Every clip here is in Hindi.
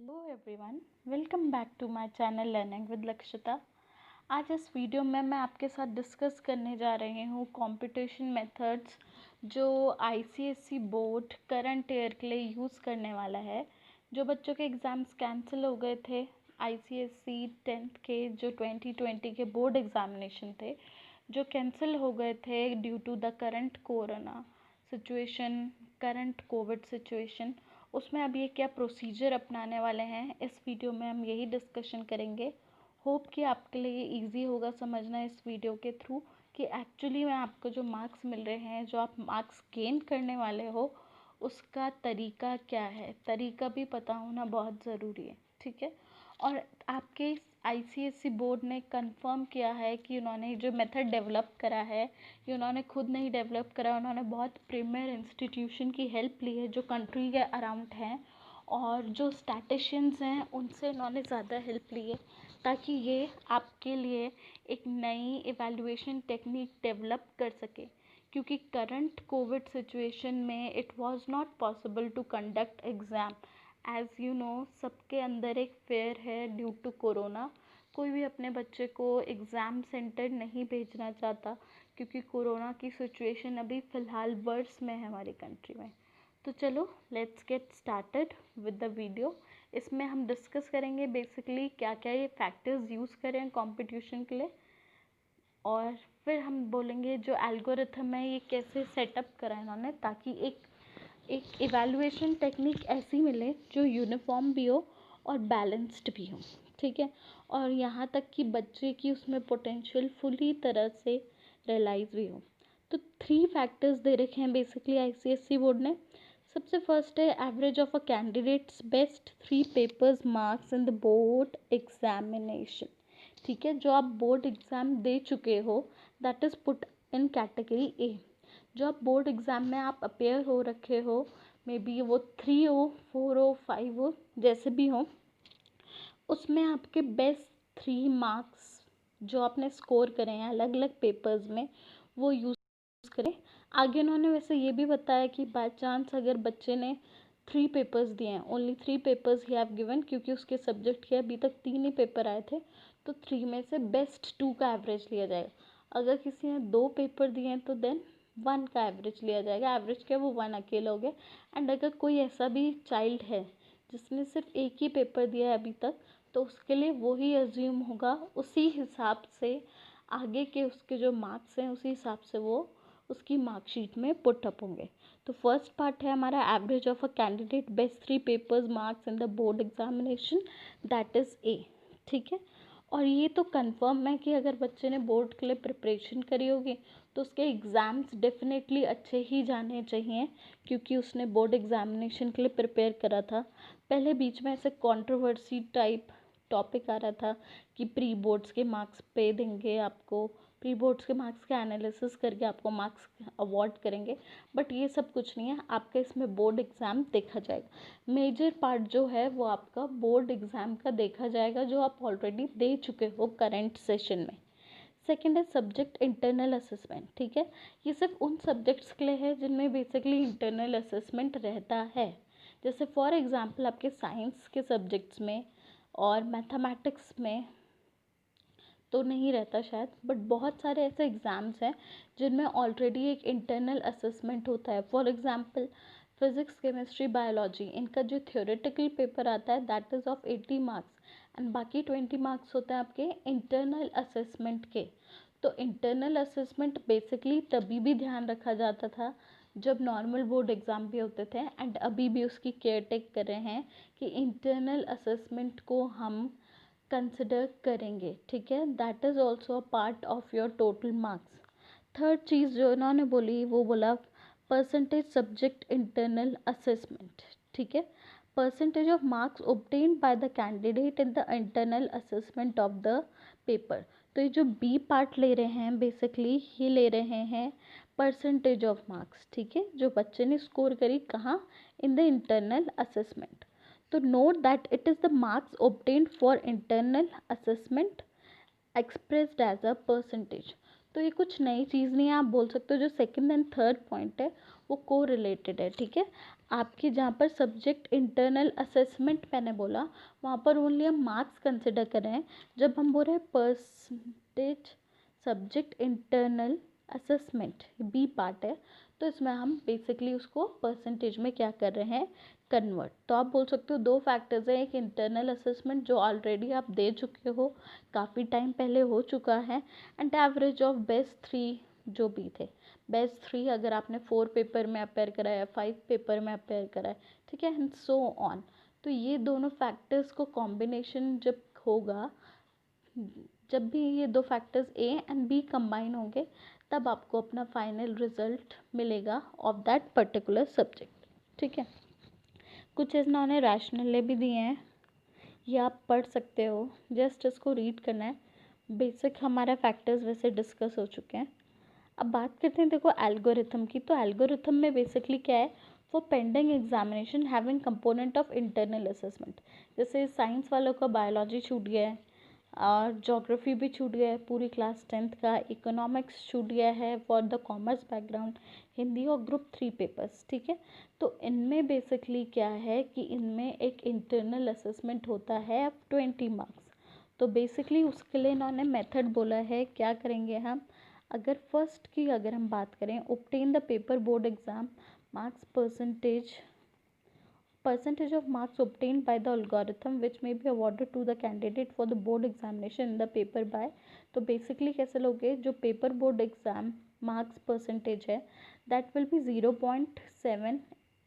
Hello everyone, welcome back to my channel learning with Lakshita. आज इस वीडियो में मैं आपके साथ डिस्कस करने जा रही हूँ कंपटीशन मेथड्स जो आईसीएसई बोर्ड करंट ईयर के लिए यूज़ करने वाला है। जो बच्चों के एग्ज़ाम्स कैंसिल हो गए थे, आईसीएसई 10th के जो 2020 के बोर्ड एग्ज़ामिनेशन थे जो कैंसिल हो गए थे due to the current corona situation, current covid situation, उसमें अब ये क्या प्रोसीजर अपनाने वाले हैं, इस वीडियो में हम यही डिस्कशन करेंगे। होप कि आपके लिए इजी होगा समझना इस वीडियो के थ्रू कि एक्चुअली में आपको जो मार्क्स मिल रहे हैं, जो आप मार्क्स गेन करने वाले हो, उसका तरीका क्या है। तरीका भी पता होना बहुत ज़रूरी है, ठीक है। और आपके आईसीएसई बोर्ड ने कंफर्म किया है कि उन्होंने जो मेथड डेवलप करा है, ये उन्होंने खुद नहीं डेवलप करा, उन्होंने बहुत प्रीमियर इंस्टीट्यूशन की हेल्प ली है जो कंट्री के अराउंड हैं, और जो स्टैटिशियंस हैं उनसे उन्होंने ज़्यादा हेल्प ली है ताकि ये आपके लिए एक नई इवैल्यूएशन टेक्निक डेवलप कर सके। क्योंकि करंट कोविड सिचुएशन में it was not possible to conduct exam. As you know, सबके अंदर एक फेयर है ड्यू टू कोरोना। कोई भी अपने बच्चे को एग्ज़ाम सेंटर नहीं भेजना चाहता क्योंकि कोरोना की सिचुएशन अभी फ़िलहाल वर्स में है हमारी कंट्री में। तो चलो let's get started with the video. इसमें हम डिस्कस करेंगे बेसिकली क्या क्या ये फैक्टर्स यूज़ करें कंपटीशन के लिए, और फिर हम बोलेंगे जो एल्गोरिथम है ये कैसे सेटअप करा है इन्होंने ताकि एक इवैल्यूएशन टेक्निक ऐसी मिले जो यूनिफॉर्म भी हो और बैलेंस्ड भी हो, ठीक है। और यहाँ तक कि बच्चे की उसमें पोटेंशियल फुली तरह से रियलाइज़ भी हो। तो 3 फैक्टर्स दे रखे हैं बेसिकली आईसीएसई बोर्ड ने। सबसे फर्स्ट है average of a candidates best 3 papers marks in the board examination, ठीक है। जो आप बोर्ड एग्ज़ाम दे चुके हो that is put in category A. जो आप बोर्ड एग्ज़ाम में आप अपेयर हो रखे हो, मे बी वो 3 हो, 4 हो, 5 हो, जैसे भी हो, उसमें आपके बेस्ट 3 मार्क्स जो आपने स्कोर करे हैं अलग अलग पेपर्स में वो यूज़ करें। आगे उन्होंने वैसे ये भी बताया कि बाय चांस अगर बच्चे ने 3 पेपर्स दिए हैं, only 3 papers he have given, क्योंकि उसके सब्जेक्ट के अभी तक 3 ही पेपर आए थे, तो 3 में से बेस्ट 2 का एवरेज लिया जाएगा। अगर किसी ने 2 पेपर दिए हैं तो देन 1 का एवरेज लिया जाएगा। एवरेज क्या, वो 1 अकेला हो गया। एंड अगर कोई ऐसा भी चाइल्ड है जिसने सिर्फ एक ही पेपर दिया है अभी तक, तो उसके लिए वही अज्यूम होगा, उसी हिसाब से आगे के उसके जो मार्क्स हैं उसी हिसाब से वो उसकी मार्कशीट में पुट अप होंगे। तो फर्स्ट पार्ट है हमारा average of a candidate best 3 papers marks in the board examination, that is a, ठीक है। और ये तो कंफर्म है कि अगर बच्चे ने बोर्ड के लिए प्रिपरेशन करी होगी तो उसके एग्ज़ाम्स डेफिनेटली अच्छे ही जाने चाहिए, क्योंकि उसने बोर्ड एग्ज़ामिनेशन के लिए प्रिपेयर करा था। पहले बीच में ऐसे कंट्रोवर्सी टाइप टॉपिक आ रहा था कि प्री बोर्ड्स के मार्क्स पे देंगे आपको, प्री बोर्ड्स के मार्क्स का एनालिसिस करके आपको मार्क्स अवार्ड करेंगे, बट ये सब कुछ नहीं है। आपका इसमें बोर्ड एग्ज़ाम देखा जाएगा। मेजर पार्ट जो है वो आपका बोर्ड एग्ज़ाम का देखा जाएगा जो आप ऑलरेडी दे चुके हो करंट सेशन में। सेकेंड है सब्जेक्ट इंटरनल असेसमेंट, ठीक है। ये सिर्फ उन सब्जेक्ट्स के लिए है जिनमें बेसिकली इंटरनल असेसमेंट रहता है। जैसे फॉर एग्जांपल आपके साइंस के सब्जेक्ट्स में और मैथमेटिक्स में तो नहीं रहता शायद, बट बहुत सारे ऐसे एग्ज़ाम्स हैं जिनमें ऑलरेडी एक इंटरनल असेसमेंट होता है। For example physics, chemistry, biology, इनका जो थ्योरेटिकल पेपर आता है that is of 80 marks and बाकी 20 मार्क्स होते हैं आपके इंटरनल असेसमेंट के। तो इंटरनल असेसमेंट बेसिकली तभी भी ध्यान रखा जाता था जब नॉर्मल बोर्ड एग्ज़ाम भी होते थे, एंड अभी भी उसकी केयर टेक कर रहे हैं कि इंटरनल असेसमेंट को हम कंसिडर करेंगे, ठीक है। That is also a part of your total marks. Third चीज़ जो इन्होंने बोली वो बोला परसेंटेज सब्जेक्ट इंटरनल असेसमेंट, ठीक है। Percentage of marks obtained by the candidate in the internal assessment of the paper। तो ये जो बी पार्ट ले रहे हैं बेसिकली ये ले रहे हैं परसेंटेज ऑफ मार्क्स, ठीक है, जो बच्चे ने स्कोर करी कहाँ, इन द इंटरनल असेसमेंट। तो note that it is the marks obtained for internal assessment expressed as a percentage। तो ये कुछ नई चीज़ नहीं है, आप बोल सकते हो जो सेकंड एंड थर्ड पॉइंट है वो को रिलेटेड है, ठीक है। आपके जहाँ पर सब्जेक्ट इंटरनल असेसमेंट मैंने बोला, वहाँ पर ओनली हम मार्क्स कंसिडर कर रहे हैं। जब हम बोल रहे हैं percentage subject internal assessment, B part है, तो इसमें हम बेसिकली उसको परसेंटेज में क्या कर रहे हैं, कन्वर्ट। तो आप बोल सकते हो दो फैक्टर्स हैं, एक इंटरनल असेसमेंट जो ऑलरेडी आप दे चुके हो, काफ़ी टाइम पहले हो चुका है, एंड एवरेज ऑफ बेस्ट 3 जो भी थे। बेस्ट 3 अगर आपने 4 पेपर में अपेयर करा है, 5 पेपर में अपेयर करा है, ठीक है, एंड सो ऑन। तो ये दोनों फैक्टर्स को कॉम्बिनेशन जब होगा, जब भी ये दो factors A and B combine होंगे, तब आपको अपना फाइनल रिजल्ट मिलेगा ऑफ दैट पर्टिकुलर सब्जेक्ट, ठीक है। कुछ इन्होंने रैशनल भी दिए हैं, ये आप पढ़ सकते हो, जस्ट इसको रीड करना है। बेसिक हमारा फैक्टर्स वैसे डिस्कस हो चुके हैं। अब बात करते हैं देखो एल्गोरिथम की। तो एल्गोरिथम में बेसिकली क्या है, for pending examination having component of internal assessment. जैसे साइंस वालों का बायोलॉजी छूट गया है, और जोग्राफी भी छूट गया है पूरी क्लास 10th का, इकोनॉमिक्स छूट गया है for the commerce background, Hindi और ग्रुप 3 पेपर्स, ठीक है। तो इनमें बेसिकली क्या है कि इनमें एक इंटरनल असेसमेंट होता है 20 मार्क्स। तो बेसिकली उसके लिए इन्होंने मेथड बोला है, क्या करेंगे हम, अगर फर्स्ट की अगर हम बात करें, obtain the paper board exam marks percentage of marks obtained by the algorithm which may be awarded to the candidate for the board examination in the paper by। तो बेसिकली कैसे लोगे, जो paper board exam marks percentage है that will be 0.7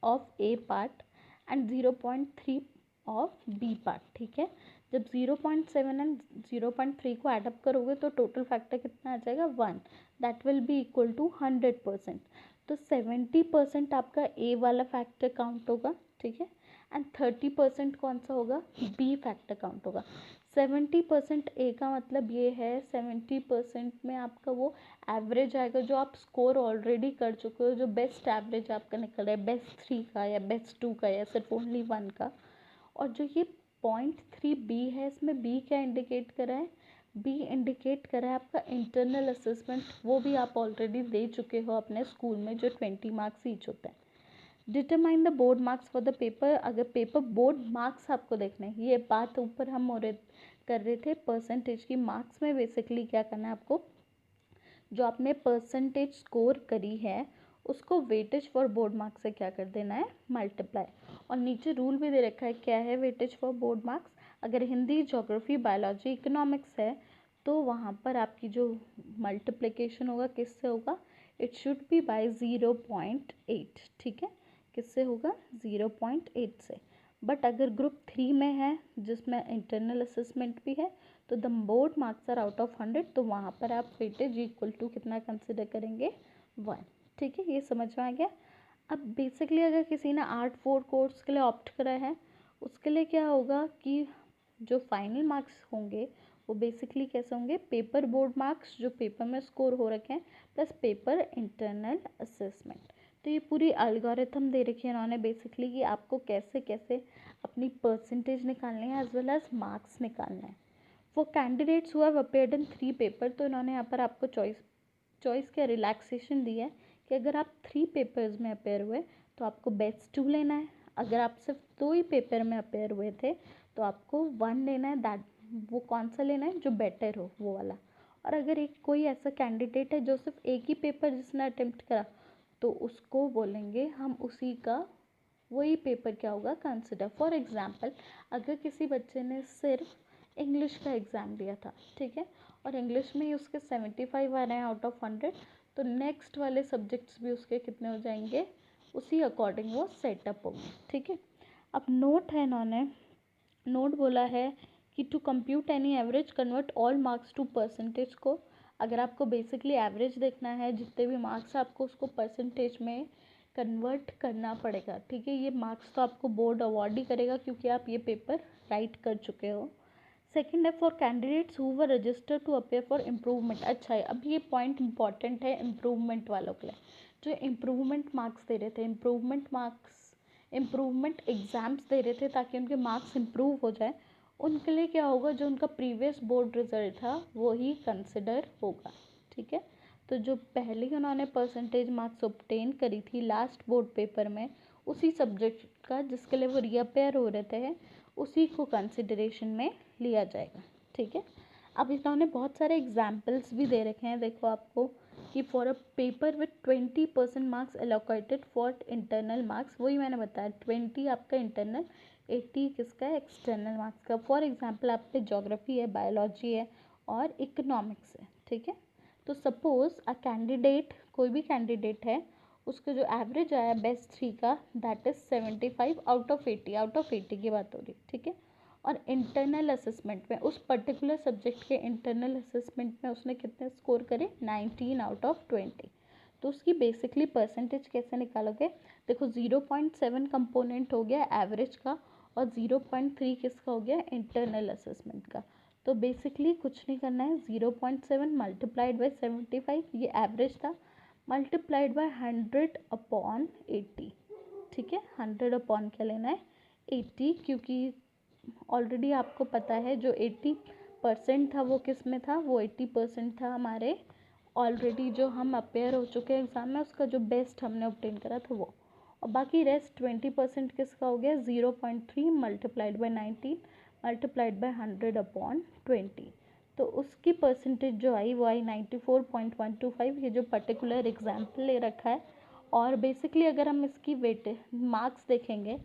of A part and 0.3 of B part, ठीक है। जब 0.7 एंड 0.3 को एडअप करोगे तो टोटल फैक्टर कितना आ जाएगा, 1, that will be equal to 100%। तो 70% आपका ए वाला फैक्टर काउंट होगा, ठीक है, एंड 30% कौन सा होगा, बी फैक्टर काउंट होगा। 70% ए का मतलब ये है 70% में आपका वो एवरेज आएगा जो आप स्कोर ऑलरेडी कर चुके हो, जो बेस्ट एवरेज आपका निकल रहा है, बेस्ट 3 का या बेस्ट 2 का या सिर्फ ओनली 1 का। और जो ये 0.3 बी है, इसमें बी क्या इंडिकेट करा है, बी इंडिकेट करा है आपका इंटरनल असेसमेंट, वो भी आप ऑलरेडी दे चुके हो अपने स्कूल में, जो 20 मार्क्स ईच होता है। Determine the board marks for the paper, अगर पेपर बोर्ड मार्क्स आपको देखना है, ये बात ऊपर हम कर रहे थे परसेंटेज की। मार्क्स में बेसिकली क्या करना है आपको, जो आपने परसेंटेज स्कोर करी है उसको वेटेज फॉर बोर्ड मार्क्स से क्या कर देना है, मल्टीप्लाई। और नीचे रूल भी दे रखा है, क्या है वेटेज फॉर बोर्ड मार्क्स, अगर हिंदी, ज्योग्राफी, बायोलॉजी, इकोनॉमिक्स है तो वहाँ पर आपकी जो मल्टीप्लिकेशन होगा किससे होगा, इट शुड बी बाय 0.8, ठीक है, किससे होगा, 0.8 से। बट अगर ग्रुप 3 में है जिसमें इंटरनल असेसमेंट भी है, तो the board marks are out of 100, तो वहाँ पर आप वेटेज इक्वल टू कितना कंसिडर करेंगे, 1, ठीक है, ये समझ में आ गया। अब बेसिकली अगर किसी ने आर्ट 4 कोर्स के लिए ऑप्ट करा है, उसके लिए क्या होगा कि जो फाइनल मार्क्स होंगे वो बेसिकली कैसे होंगे, पेपर बोर्ड मार्क्स जो पेपर में स्कोर हो रखे हैं प्लस पेपर इंटरनल असेसमेंट। तो ये पूरी एल्गोरिथम दे रखी है इन्होंने बेसिकली कि आपको कैसे कैसे अपनी परसेंटेज निकालनी है एज वेल एज मार्क्स निकालना है। For candidates who have appeared in 3 paper, तो इन्होंने यहाँ पर आपको चॉइस क्या रिलैक्सेशन दी है कि अगर आप 3 पेपर्स में अपेयर हुए तो आपको बेस्ट 2 लेना है, अगर आप सिर्फ 2 ही पेपर में अपेयर हुए थे तो आपको 1 लेना है, दैट वो कौन सा लेना है जो बेटर हो वो वाला। और अगर एक कोई ऐसा कैंडिडेट है जो सिर्फ एक ही पेपर जिसने अटेम्प्ट करा, तो उसको बोलेंगे हम उसी का वही पेपर क्या होगा कंसिडर। फॉर एग्जाम्पल, अगर किसी बच्चे ने सिर्फ इंग्लिश का एग्ज़ाम दिया था, ठीक है, और इंग्लिश में ही उसके 75 आ रहे हैं आउट ऑफ 100, तो नेक्स्ट वाले सब्जेक्ट्स भी उसके कितने हो जाएंगे, उसी अकॉर्डिंग वो सेटअप होंगे, ठीक है। अब नोट है, इन्होंने नोट बोला है कि to compute any average convert all marks to percentage को, अगर आपको बेसिकली एवरेज देखना है जितने भी मार्क्स आपको उसको परसेंटेज में कन्वर्ट करना पड़ेगा, ठीक है। ये मार्क्स तो आपको बोर्ड अवार्ड ही करेगा क्योंकि आप ये पेपर राइट कर चुके हो। सेकेंड है for candidates who were register to appear for improvement. अच्छा है, अब ये पॉइंट इंपॉर्टेंट है इम्प्रूवमेंट वालों के लिए, जो इम्प्रूवमेंट मार्क्स दे रहे थे, इम्प्रूवमेंट एग्ज़ाम्स दे रहे थे ताकि उनके मार्क्स इम्प्रूव हो जाए, उनके लिए क्या होगा, जो उनका प्रीवियस बोर्ड रिजल्ट था वो ही कंसिडर होगा, ठीक है। तो जो पहले ही उन्होंने परसेंटेज मार्क्स ऑब्टेन करी थी लास्ट बोर्ड पेपर में उसी सब्जेक्ट का जिसके लिए वो रीअपेयर हो रहे थे, उसी को कंसिडरेशन में लिया जाएगा। ठीक है, अब इन्होंने बहुत सारे एग्जाम्पल्स भी दे रखे हैं, देखो आपको कि for a paper with 20% marks allocated for internal marks, वही मैंने बताया 20 आपका इंटरनल, 80 किसका है एक्सटर्नल मार्क्स का। फॉर एग्जाम्पल आप पे ज्योग्राफी है, बायोलॉजी है और इकोनॉमिक्स है। ठीक है, तो सपोज अ कैंडिडेट, कोई भी कैंडिडेट है, उसका जो एवरेज आया बेस्ट 3 का that is 75 out of 80, out of 80 की बात हो रही। ठीक है, और इंटरनल असेसमेंट में उस पर्टिकुलर सब्जेक्ट के इंटरनल असेसमेंट में उसने कितने स्कोर करे, 19 आउट ऑफ 20। तो उसकी बेसिकली परसेंटेज कैसे निकालोगे, देखो 0.7 कंपोनेंट हो गया एवरेज का और 0.3 किसका हो गया इंटरनल असेसमेंट का। तो बेसिकली कुछ नहीं करना है, 0.7 मल्टीप्लाइड बाई 75, ये एवरेज था, मल्टीप्लाइड बाई 100 अपॉन 80। ठीक है, 100 अपॉन क्या लेना है 80, क्योंकि ऑलरेडी आपको पता है जो 80% था वो किस में था, वो 80% था हमारे ऑलरेडी जो हम अपेयर हो चुके हैं एग्ज़ाम में, उसका जो बेस्ट हमने ऑब्टेन करा था वो, और बाकी रेस्ट 20% किसका हो गया 0.3 multiplied by 19 multiplied by 100 upon 20। तो उसकी परसेंटेज जो आई वो आई 94.125, ये जो पर्टिकुलर एग्जाम्पल ले रखा है। और बेसिकली अगर हम इसकी वेट मार्क्स देखेंगे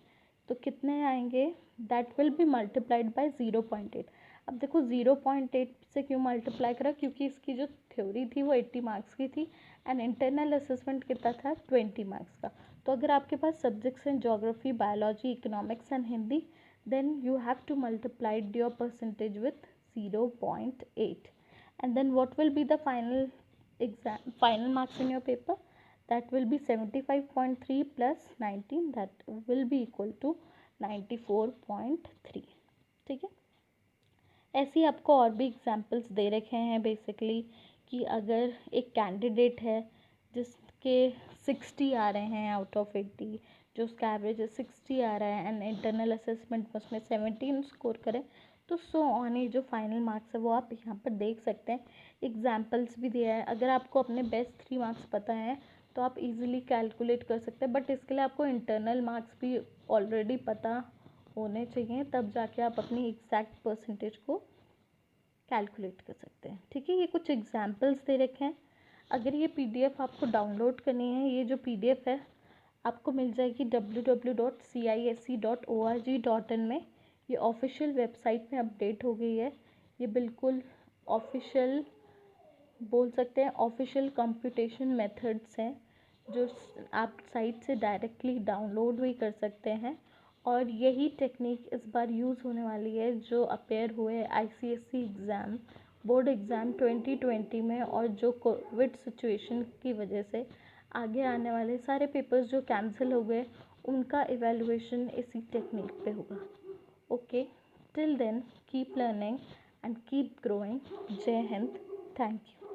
तो कितने आएंगे, that will B multiplied by 0.8। अब देखो 0.8 से क्यों मल्टीप्लाई करा, क्योंकि इसकी जो थ्योरी थी वो 80 मार्क्स की थी एंड इंटरनल असेसमेंट कितना था 20 मार्क्स का। तो अगर आपके पास सब्जेक्ट्स हैं geography, biology, economics and Hindi, then you have to multiply your percentage with 0.8, and then what will be the final marks in your paper, that will be 75.3 plus 19, that will be equal to 94.3। ठीक है, ऐसे ही आपको और भी एग्जांपल्स दे रखे हैं बेसिकली कि अगर एक कैंडिडेट है जिसके 60 आ रहे हैं आउट ऑफ 80, जो उसका एवरेज है 60 आ रहा है एंड इंटरनल असेसमेंट में उसने 17 स्कोर करे, तो सो ऑन ही जो फाइनल मार्क्स है वो आप यहाँ पर देख सकते हैं। एग्जांपल्स भी दिया है, अगर आपको अपने बेस्ट 3 मार्क्स पता है तो आप इजीली कैलकुलेट कर सकते हैं, बट इसके लिए आपको इंटरनल मार्क्स भी ऑलरेडी पता होने चाहिए, तब जाके आप अपनी एग्जैक्ट परसेंटेज को कैलकुलेट कर सकते हैं। ठीक है, ये कुछ एग्जांपल्स दे रखे हैं। अगर ये पीडीएफ आपको डाउनलोड करनी है, ये जो पीडीएफ है आपको मिल जाएगी www.cisc.org.in में, ये ऑफिशियल वेबसाइट में अपडेट हो गई है। ये बिल्कुल ऑफिशियल बोल सकते हैं, ऑफिशियल कंप्यूटेशन मेथड्स हैं जो आप साइट से डायरेक्टली डाउनलोड भी कर सकते हैं, और यही टेक्निक इस बार यूज़ होने वाली है जो अपेयर हुए आईसीएसई एग्ज़ाम, बोर्ड एग्ज़ाम 2020 में, और जो कोविड सिचुएशन की वजह से आगे आने वाले सारे पेपर्स जो कैंसिल हो गए उनका इवैल्यूएशन इसी टेक्निक पे होगा। Okay, till then keep learning and keep growing. जय हिंद, थैंक यू।